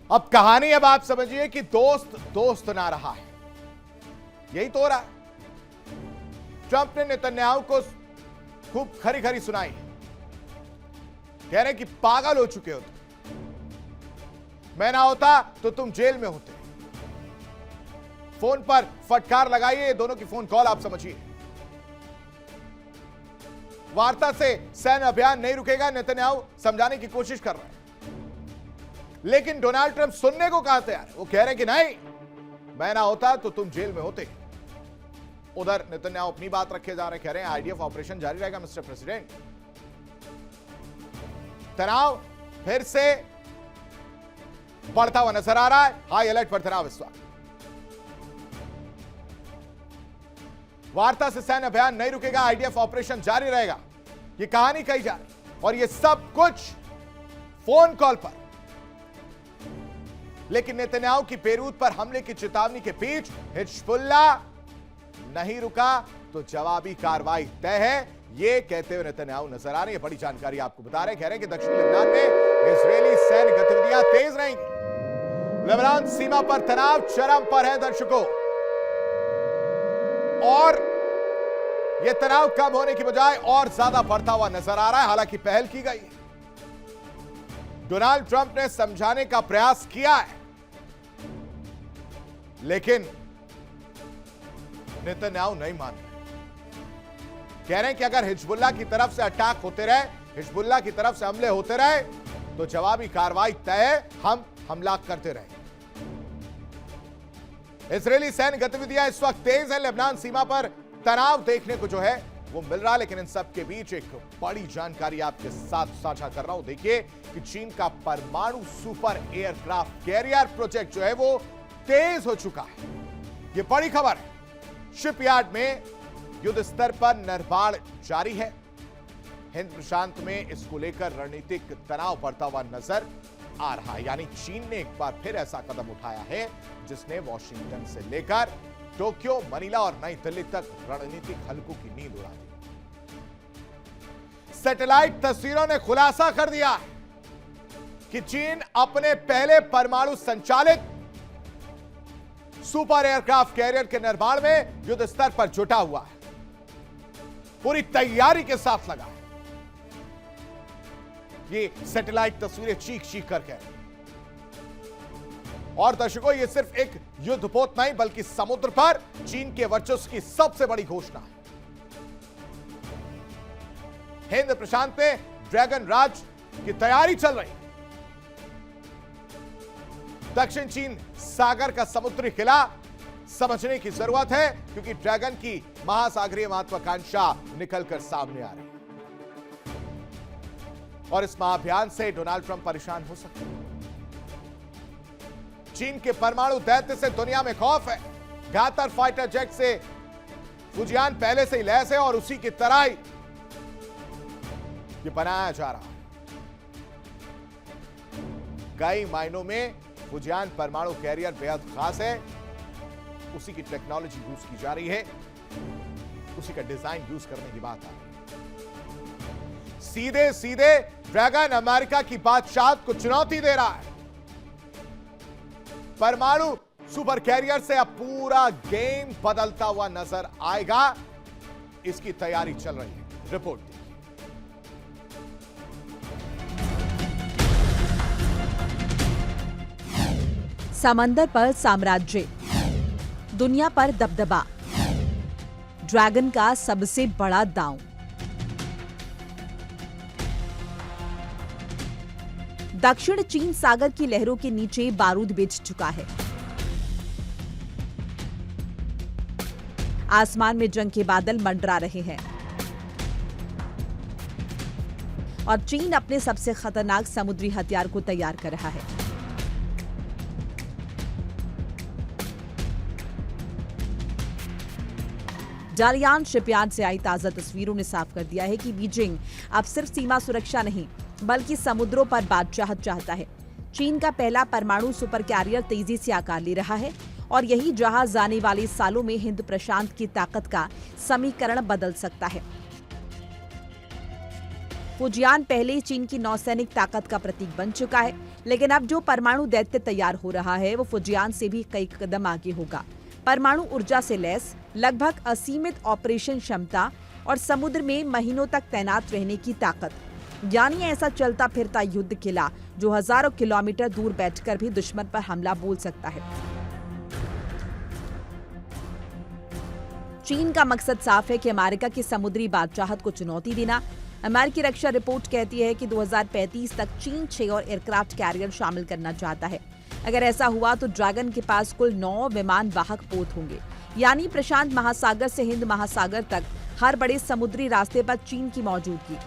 अब कहानी अब आप समझिए कि दोस्त दोस्त ना रहा है, यही तो हो रहा है। ट्रंप ने नेतन्याहू को खूब खरी खरी सुनाई, कह रहे कि पागल हो चुके हो तुम, मैं ना होता तो तुम जेल में होते। फोन पर फटकार लगाइए, दोनों की फोन कॉल आप समझिए। वार्ता से सैन्य अभियान नहीं रुकेगा, नेतन्याहू समझाने की कोशिश कर रहे हैं, लेकिन डोनाल्ड ट्रंप सुनने को कहा तैयार है। वो कह रहे हैं कि नहीं, मैं ना होता तो तुम जेल में होते। उधर नेतन्याहू अपनी बात रखे जा रहे, कह रहे हैं आईडीएफ ऑपरेशन जारी रहेगा मिस्टर प्रेसिडेंट। तनाव फिर से बढ़ता हुआ नजर आ रहा है, हाई अलर्ट पर तनाव इस वक्त। वार्ता से सैन्य अभियान नहीं रुकेगा, आईडीएफ ऑपरेशन जारी रहेगा, ये कहानी कही जा रही, और ये सब कुछ फोन कॉल पर। लेकिन नेतन्याहू की बेरूत पर हमले की चेतावनी के बीच हिजबुल्लाह नहीं रुका तो जवाबी कार्रवाई तय है, ये कहते हुए नेतन्याहू नजर आ रहे हैं। बड़ी जानकारी आपको बता रहे हैं, कह रहे हैं कि दक्षिणी लेबनान में इजरायली सैन्य गतिविधियां तेज रहेंगी। लेबनान सीमा पर तनाव चरम पर है दर्शकों, और यह तनाव कम होने की बजाय और ज्यादा बढ़ता हुआ नजर आ रहा है। हालांकि पहल की गई, डोनाल्ड ट्रंप ने समझाने का प्रयास किया है, लेकिन नेतन्याहू नहीं मान रहे। कह रहे हैं कि अगर हिजबुल्लाह की तरफ से अटैक होते रहे, हिजबुल्लाह की तरफ से हमले होते रहे, तो जवाबी कार्रवाई तय है, हम हमला करते रहे। इजरायली सैन्य गतिविधियां इस वक्त तेज है, लेबनान सीमा पर तनाव देखने को जो है वो मिल रहा है। लेकिन इन सब के बीच एक बड़ी जानकारी आपके साथ साझा कर रहा हूं। देखिए कि चीन का परमाणु सुपर एयरक्राफ्ट कैरियर प्रोजेक्ट जो है वो तेज हो चुका है, ये बड़ी खबर है। शिपयार्ड में युद्ध स्तर पर निर्माण जारी है। हिंद प्रशांत में इसको लेकर रणनीतिक तनाव बढ़ता हुआ नजर आ रहा है, यानी चीन ने एक बार फिर ऐसा कदम उठाया है जिसने वॉशिंगटन से लेकर टोक्यो, मनीला और नई दिल्ली तक रणनीतिक हलकों की नींद उड़ा दी। सैटेलाइट तस्वीरों ने खुलासा कर दिया कि चीन अपने पहले परमाणु संचालित सुपर एयरक्राफ्ट कैरियर के निर्माण में युद्ध स्तर पर जुटा हुआ है, पूरी तैयारी के साथ लगा है। ये सैटेलाइट तस्वीरें चीख चीख कर कह रही। और दर्शकों, ये सिर्फ एक युद्धपोत नहीं बल्कि समुद्र पर चीन के वर्चस्व की सबसे बड़ी घोषणा है। हिंद प्रशांत में ड्रैगन राज की तैयारी चल रही है। दक्षिण चीन सागर का समुद्री किला समझने की जरूरत है, क्योंकि ड्रैगन की महासागरीय महत्वाकांक्षा निकलकर सामने आ रही है, और इस महाअभियान से डोनाल्ड ट्रंप परेशान हो सकते हैं। चीन के परमाणु दैत्य से दुनिया में खौफ है। घातर फाइटर जेट से फुजियान पहले से ही लैस है, और उसी की तरह ही ये बनाया जा रहा है। कई मायनों में फुजियान परमाणु कैरियर बेहद खास है, उसी की टेक्नोलॉजी यूज की जा रही है, उसी का डिजाइन यूज करने की बात आ रही है। सीधे सीधे ड्रैगन अमेरिका की बादशाहत को चुनौती दे रहा है। परमाणु सुपर कैरियर से अब पूरा गेम बदलता हुआ नजर आएगा, इसकी तैयारी चल रही है। रिपोर्ट देखिए। समंदर पर साम्राज्य, दुनिया पर दबदबा, ड्रैगन का सबसे बड़ा दांव। दक्षिण चीन सागर की लहरों के नीचे बारूद बिछ चुका है। आसमान में जंग के बादल मंडरा रहे हैं, और चीन अपने सबसे खतरनाक समुद्री हथियार को तैयार कर रहा है। जालियान शिपयार्ड से आई ताजा तस्वीरों ने साफ कर दिया है कि बीजिंग अब सिर्फ सीमा सुरक्षा नहीं बल्कि समुद्रों पर बादशाहत चाहता है। चीन का पहला परमाणु सुपर कैरियर तेजी से आकार ले रहा है, और यही जहाज आने वाले सालों में हिंद प्रशांत की ताकत का समीकरण बदल सकता है। फुजियान पहले चीन की नौसैनिक ताकत का प्रतीक बन चुका है, लेकिन अब जो परमाणु दैत्य तैयार हो रहा है वो फुजियान से भी कई कदम आगे होगा। परमाणु ऊर्जा से लैस, लगभग असीमित ऑपरेशन क्षमता और समुद्र में महीनों तक तैनात रहने की ताकत, यानी ऐसा चलता फिरता युद्ध किला जो हजारों किलोमीटर दूर बैठकर भी दुश्मन पर हमला बोल सकता है। चीन का मकसद साफ है कि अमेरिका की समुद्री बादशाहत को चुनौती देना। अमेरिकी रक्षा रिपोर्ट कहती है कि 2035 तक चीन 6 और एयरक्राफ्ट कैरियर शामिल करना चाहता है। अगर ऐसा हुआ तो ड्रैगन के पास कुल 9 विमान वाहक पोत होंगे, यानी प्रशांत महासागर से हिंद महासागर तक हर बड़े समुद्री रास्ते पर चीन की मौजूदगी।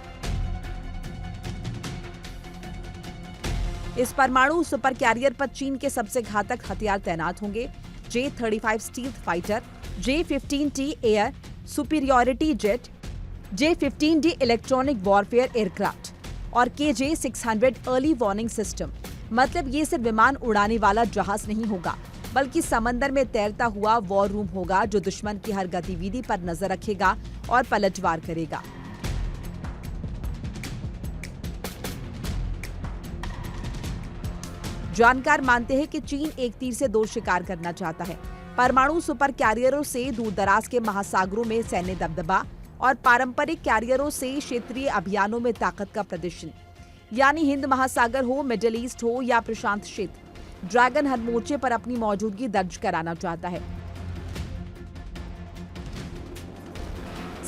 इस परमाणु सुपर कैरियर पर चीन के सबसे घातक हथियार तैनात होंगे। J-35 stealth fighter, J-15T air superiority jet, J-15D electronic warfare aircraft और KJ-600 अर्ली वार्निंग सिस्टम। मतलब ये सिर्फ विमान उड़ाने वाला जहाज नहीं होगा, बल्कि समंदर में तैरता हुआ वॉर रूम होगा जो दुश्मन की हर गतिविधि पर नजर रखेगा और पलटवार करेगा। जानकार मानते हैं कि चीन एक तीर से 2 शिकार करना चाहता है। परमाणु सुपर कैरियरों से दूरदराज के महासागरों में सैन्य दबदबा और पारंपरिक कैरियरों से क्षेत्रीय अभियानों में ताकत का प्रदर्शन, यानी हिंद महासागर हो, मिडिल ईस्ट हो या प्रशांत क्षेत्र, ड्रैगन हर मोर्चे पर अपनी मौजूदगी दर्ज कराना चाहता है।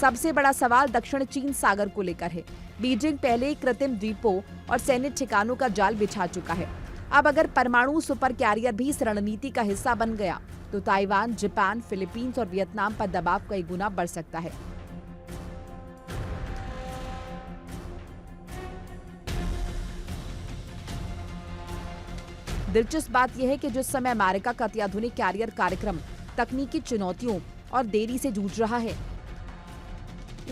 सबसे बड़ा सवाल दक्षिण चीन सागर को लेकर है। बीजिंग पहले कृत्रिम द्वीपों और सैन्य ठिकानों का जाल बिछा चुका है। अब अगर परमाणु सुपर कैरियर भी इस रणनीति का हिस्सा बन गया तो ताइवान, जापान, फिलीपींस और वियतनाम पर दबाव कई गुना बढ़ सकता है। दिलचस्प बात यह है कि जिस समय अमेरिका का अत्याधुनिक कैरियर कार्यक्रम तकनीकी चुनौतियों और देरी से जूझ रहा है,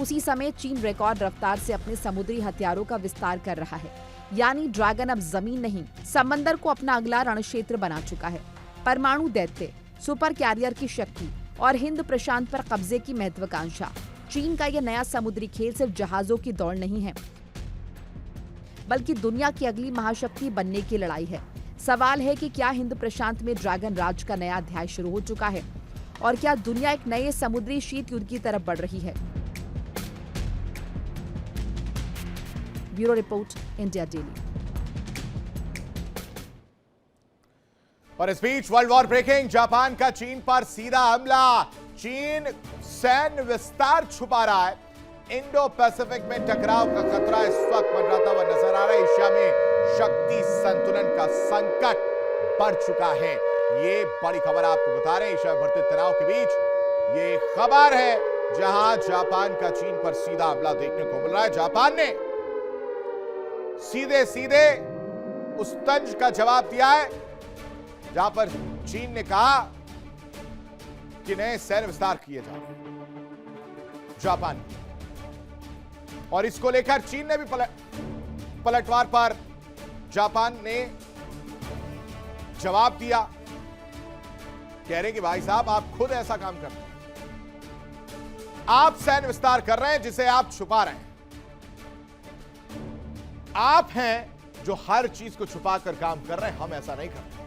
उसी समय चीन रिकॉर्ड रफ्तार से अपने समुद्री हथियारों का विस्तार कर रहा है। यानी ड्रैगन अब जमीन नहीं, समंदर को अपना अगला रणक्षेत्र बना चुका है। परमाणु दैत्य, सुपर कैरियर की शक्ति और हिंद प्रशांत पर कब्जे की महत्वाकांक्षा। चीन का यह नया समुद्री खेल सिर्फ जहाजों की दौड़ नहीं है, बल्कि दुनिया की अगली महाशक्ति बनने की लड़ाई है। सवाल है कि क्या हिंद प्रशांत में ड्रैगन राज का नया अध्याय शुरू हो चुका है और क्या दुनिया एक नए समुद्री शीत युद्ध की तरफ बढ़ रही है। Bureau report, India daily. और इस बीच वर्ल्ड वॉर ब्रेकिंग, जापान का चीन पर सीधा हमला। चीन सैन्य विस्तार छुपा रहा है। इंडो पैसिफिक में टकराव का खतरा इस वक्त मंडराता हुआ नजर आ रहा है। एशिया में शक्ति संतुलन का संकट बढ़ चुका है। ये बड़ी खबर आपको बता रहे हैं। एशिया में बढ़ते तनाव के बीच ये खबर है, जहां जापान का चीन पर सीधा हमला देखने को मिल रहा है। जापान ने सीधे सीधे उस तंज का जवाब दिया है जहां पर चीन ने कहा कि नए सैन्य विस्तार किए जा रहे हैं जापान, और इसको लेकर चीन ने भी पलटवार पर जापान ने जवाब दिया। कह रहे कि भाई साहब, आप खुद ऐसा काम कर रहे हैं, आप सैन्य विस्तार कर रहे हैं जिसे आप छुपा रहे हैं। आप हैं जो हर चीज को छुपाकर काम कर रहे हैं, हम ऐसा नहीं कर रहे।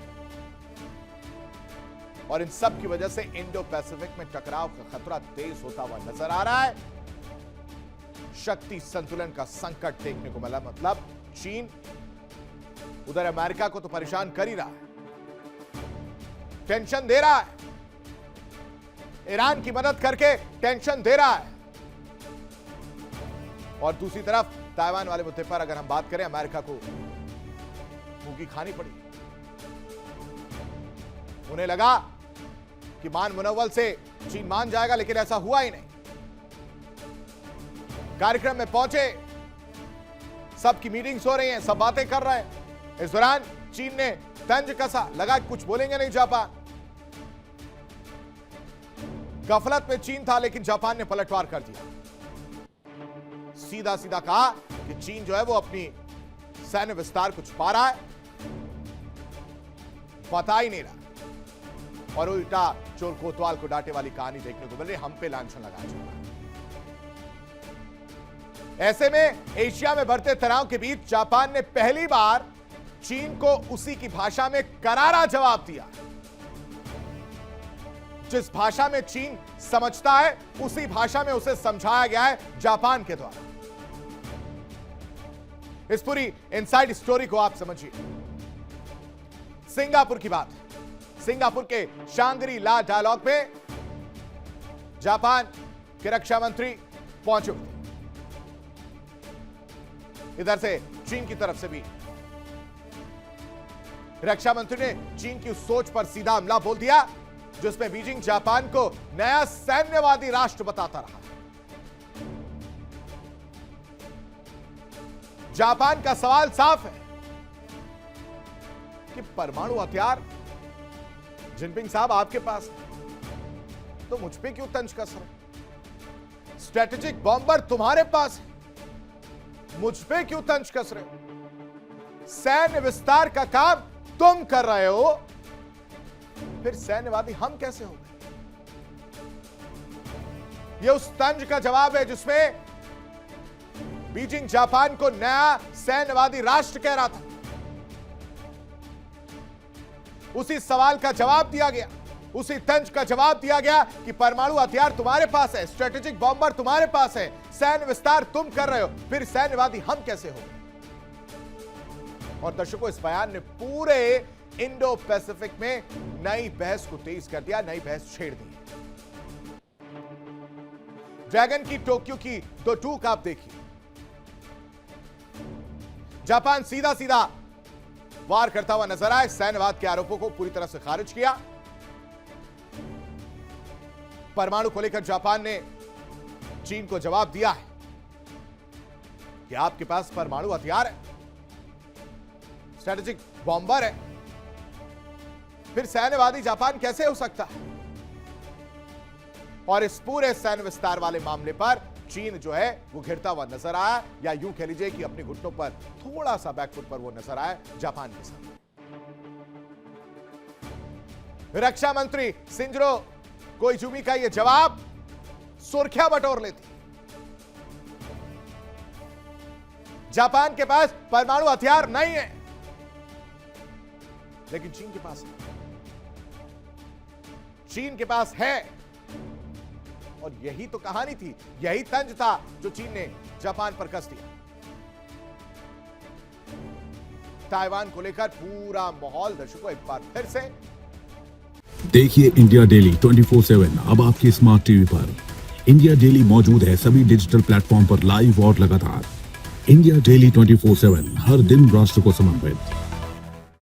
और इन सब की वजह से इंडो पैसिफिक में टकराव का खतरा तेज होता हुआ नजर आ रहा है। शक्ति संतुलन का संकट देखने को मिला। मतलब चीन उधर अमेरिका को तो परेशान कर ही रहा है, टेंशन दे रहा है, ईरान की मदद करके टेंशन दे रहा है, और दूसरी तरफ ताइवान वाले मुद्दे पर अगर हम बात करें, अमेरिका को मुंह खानी पड़ी। उन्हें लगा कि मान मुनव्वल से चीन मान जाएगा, लेकिन ऐसा हुआ ही नहीं। कार्यक्रम में पहुंचे, सबकी मीटिंग्स हो रही हैं, सब बातें कर रहे हैं। इस दौरान चीन ने तंज कसा, लगा कुछ बोलेंगे नहीं जापान। गफलत में चीन था, लेकिन जापान ने पलटवार कर दिया। सीधा सीधा कहा कि चीन जो है वो अपनी सैन्य विस्तार को छुपा रहा है, बता ही नहीं रहा, और उल्टा चोर कोतवाल को डांटे वाली कहानी देखने को मिल रही। हम पे लांछन लगाया जा रहा है। ऐसे में एशिया में बढ़ते तनाव के बीच जापान ने पहली बार चीन को उसी की भाषा में करारा जवाब दिया। जिस भाषा में चीन समझता है उसी भाषा में उसे समझाया गया है जापान के द्वारा। इस पूरी इनसाइड स्टोरी को आप समझिए। सिंगापुर की बात, सिंगापुर के शांग्री ला डायलॉग में जापान के रक्षा मंत्री पहुंचे हुए थे। इधर से चीन की तरफ से भी रक्षा मंत्री ने चीन की उस सोच पर सीधा हमला बोल दिया जिसमें बीजिंग जापान को नया सैन्यवादी राष्ट्र बताता रहा। जापान का सवाल साफ है कि परमाणु हथियार जिनपिंग साहब आपके पास है, तो मुझ पे क्यों तंज कस रहे? स्ट्रेटेजिक बॉम्बर तुम्हारे पास है, मुझ पे क्यों तंज कस रहे? सैन्य विस्तार का काम तुम कर रहे हो, फिर सैन्यवादी हम कैसे हो गए? यह उस तंज का जवाब है जिसमें बीजिंग जापान को नया सैन्यवादी राष्ट्र कह रहा था। उसी सवाल का जवाब दिया गया, उसी तंज का जवाब दिया गया कि परमाणु हथियार तुम्हारे पास है, स्ट्रेटेजिक बॉम्बर तुम्हारे पास है, सैन्य विस्तार तुम कर रहे हो, फिर सैन्यवादी हम कैसे हो? और दर्शकों, इस बयान ने पूरे इंडो पैसिफिक में नई बहस को तेज कर दिया, नई बहस छेड़ दी। ड्रैगन की टोक्यो की दो टूक आप देखिए। जापान सीधा सीधा वार करता हुआ नजर आया, सैन्यवाद के आरोपों को पूरी तरह से खारिज किया। परमाणु को लेकर जापान ने चीन को जवाब दिया है कि आपके पास परमाणु हथियार है, स्ट्रेटेजिक बॉम्बर है, फिर सैन्यवादी जापान कैसे हो सकता है? और इस पूरे सैन्य विस्तार वाले मामले पर चीन जो है वो घिरता हुआ नजर आया, या यूं कह लीजिए कि अपने घुटनों पर थोड़ा सा बैकफुट पर वो नजर आया जापान के साथ। रक्षा मंत्री शिंजिरो कोइजुमी का यह जवाब सुर्खियां बटोर लेती। जापान के पास परमाणु हथियार नहीं है, लेकिन चीन के पास है। चीन के पास है, और यही तो कहानी थी, यही तंज था जो चीन ने जापान पर कस दिया। ताइवान को लेकर पूरा माहौल दर्शकों एक बार फिर से देखिए इंडिया डेली 24/7 अब आपके स्मार्ट टीवी पर। इंडिया डेली मौजूद है सभी डिजिटल प्लेटफॉर्म पर लाइव और लगातार। इंडिया डेली 24/7 हर दिन राष्ट्र को समर्पित।